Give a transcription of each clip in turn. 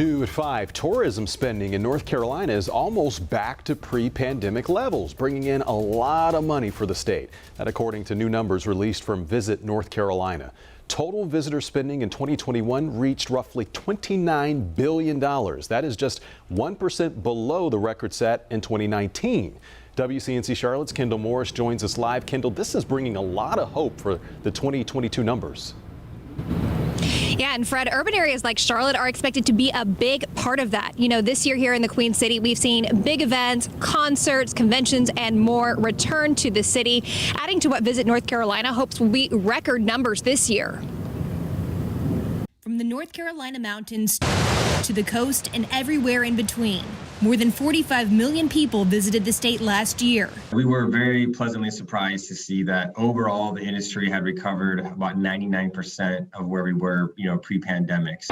New at 5, tourism spending in North Carolina is almost back to pre-pandemic levels, bringing in a lot of money for the state. That according to new numbers released from Visit North Carolina. Total visitor spending in 2021 reached roughly $29 billion. That is just 1% below the record set in 2019. WCNC Charlotte's Kendall Morris joins us live. Kendall, this is bringing a lot of hope for the 2022 numbers. Yeah, and Fred, urban areas like Charlotte are expected to be a big part of that. You know, this year here in the Queen City, we've seen big events, concerts, conventions, and more return to the city, adding to what Visit North Carolina hopes will be record numbers this year. From the North Carolina mountains to the coast and everywhere in between, more than 45 million people visited the state last year. We were very pleasantly surprised to see that overall the industry had recovered about 99% of where we were, pre-pandemic.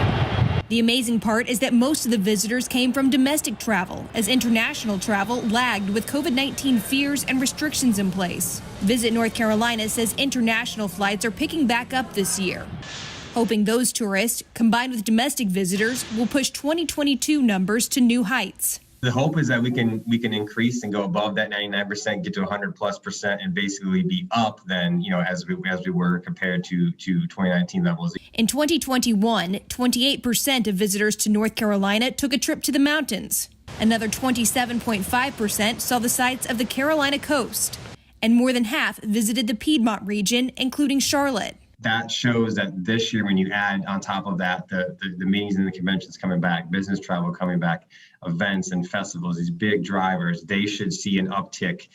The amazing part is that most of the visitors came from domestic travel, as international travel lagged with COVID-19 fears and restrictions in place. Visit North Carolina says international flights are picking back up this year, hoping those tourists, combined with domestic visitors, will push 2022 numbers to new heights. The hope is that we can increase and go above that 99%, get to 100+%, and basically be up then, as we were compared to 2019 levels. In 2021, 28% of visitors to North Carolina took a trip to the mountains. Another 27.5% saw the sights of the Carolina coast, and more than half visited the Piedmont region, including Charlotte. That shows that this year, when you add on top of that the meetings and the conventions coming back, business travel coming back, events and festivals, these big drivers, they should see an uptick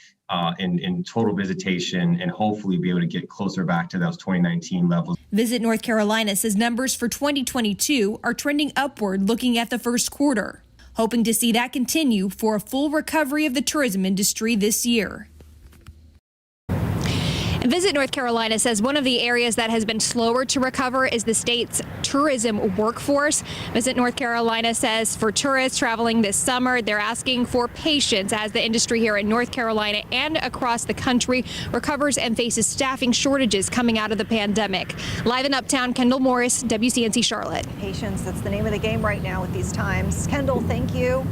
in total visitation and hopefully be able to get closer back to those 2019 levels. Visit North Carolina says numbers for 2022 are trending upward looking at the first quarter, hoping to see that continue for a full recovery of the tourism industry this year. Visit North Carolina says one of the areas that has been slower to recover is the state's tourism workforce. Visit North Carolina says for tourists traveling this summer, they're asking for patience as the industry here in North Carolina and across the country recovers and faces staffing shortages coming out of the pandemic. Live in Uptown, Kendall Morris, WCNC Charlotte. Patience, that's the name of the game right now with these times. Kendall, thank you.